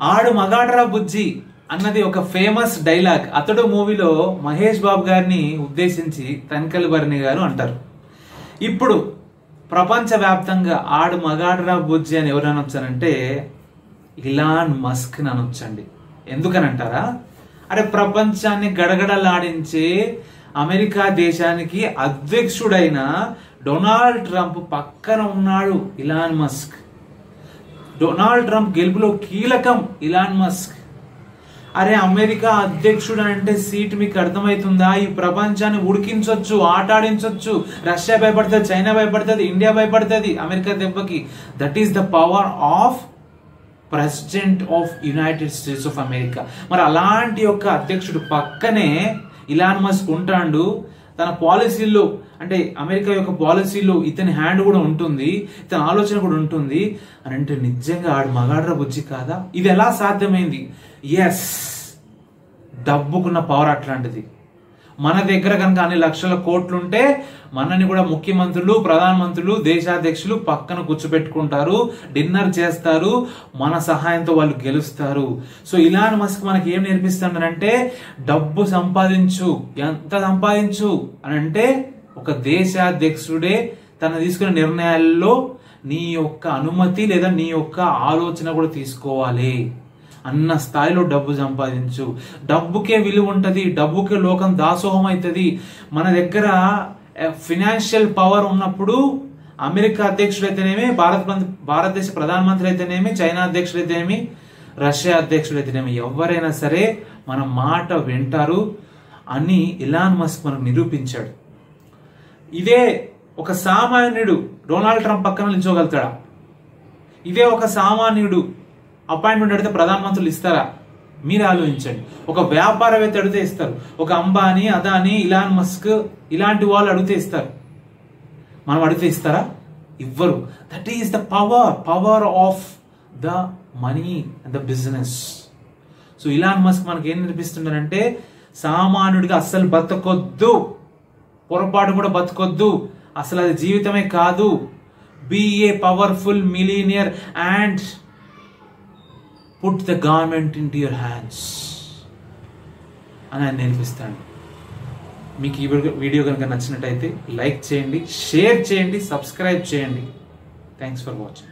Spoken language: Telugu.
ఆడు మగాడ్రా బుజ్జి అన్నది ఒక ఫేమస్ డైలాగ్. అతడు మూవీలో మహేష్ బాబు గారిని ఉద్దేశించి తనికెళ్ళ భరణి గారు అంటారు. ఇప్పుడు ప్రపంచవ్యాప్తంగా ఆడు మగాడ్రా బుజ్జి అని ఎవరు అనొచ్చారంటే ఇలాన్ మస్క్ అనొచ్చండి. ఎందుకనంటారా? అరే, ప్రపంచాన్ని గడగడలాడించే అమెరికా దేశానికి అధ్యక్షుడైన డొనాల్డ్ ట్రంప్ పక్కన ఉన్నాడు ఇలాన్ మస్క్. డొనాల్డ్ ట్రంప్ గెలుపులో కీలకం ఇలాన్ మస్క్. అరే, అమెరికా అధ్యక్షుడు అంటే సీట్ మీకు అర్థమవుతుందా? ఈ ప్రపంచాన్ని ఉడికించొచ్చు, ఆటాడించొచ్చు. రష్యా భయపడుతుంది, చైనా భయపడుతుంది, ఇండియా భయపడుతుంది అమెరికా దెబ్బకి. That is the power of president of United states of America. మరి అలాంటి యొక్క అధ్యక్షుడు పక్కనే ఇలాన్ మస్క్ ఉంటాడు. తన పాలసీల్లో అంటే అమెరికా యొక్క పాలసీలో ఇతని హ్యాండ్ కూడా ఉంటుంది, ఇతని ఆలోచన కూడా ఉంటుంది అని అంటే నిజంగా ఆడు మగాడ్ర బుజ్జి కాదా? ఇది ఎలా సాధ్యమైంది? ఎస్, డబ్బుకున్న పవర్ అట్లాంటిది. మన దగ్గర కనుక అన్ని లక్షల కోట్లుంటే మనని కూడా ముఖ్యమంత్రులు, ప్రధానమంత్రులు, దేశాధ్యక్షులు పక్కన కూర్చోబెట్టుకుంటారు, డిన్నర్ చేస్తారు, మన సహాయంతో వాళ్ళు గెలుస్తారు. సో ఇలాన్ మస్క్ మనకి ఏం నేర్పిస్తాడంటే డబ్బు సంపాదించు, ఎంత సంపాదించు అని అంటే ఒక దేశాధ్యక్షుడే తను తీసుకునే నిర్ణయాల్లో నీ యొక్క అనుమతి లేదా నీ యొక్క ఆలోచన కూడా తీసుకోవాలి అన్న స్థాయిలో డబ్బు సంపాదించు. డబ్బుకే విలువ ఉంటుంది, డబ్బుకే లోకం దాసోహం అవుతుంది. మన దగ్గర ఫినాన్షియల్ పవర్ ఉన్నప్పుడు అమెరికా అధ్యక్షుడు అయితేనేమి, భారతదేశ ప్రధానమంత్రి అయితేనేమి, చైనా అధ్యక్షుడు అయితేనేమి, రష్యా అధ్యక్షుడు అయితేనేమి, ఎవరైనా సరే మన మాట వింటారు అని ఇలాన్ మస్క్ మనకు నిరూపించాడు. ఇదే ఒక సామాన్యుడు డొనాల్డ్ ట్రంప్ పక్కన నిల్చోగలుగుతాడా? ఇదే ఒక సామాన్యుడు అపాయింట్మెంట్ అడిగితే ప్రధానమంత్రులు ఇస్తారా? మీరు ఆలోచించండి. ఒక వ్యాపారవేత్త అడిగితే ఇస్తారు. ఒక అంబానీ, అదానీ, ఇలాన్ మస్క్ ఇలాంటి వాళ్ళు అడిగితే ఇస్తారు. మనం అడిగితే ఇస్తారా? ఇవ్వరు. That is the power of the money and the business. So Elon Musk మనకి ఏం నేర్పిస్తుంటారంటే సామాన్యుడిగా అస్సలు బతకొద్దు, పొరపాటు కూడా బతకొద్దు, అసలు అది జీవితమే కాదు. Be a powerful millionaire and put the government into your hands అని ఆయన నేర్పిస్తాడు. మీకు ఈ వీడియో కనుక నచ్చినట్టయితే లైక్ చేయండి, షేర్ చేయండి, సబ్స్క్రైబ్ చేయండి. Thanks for watching.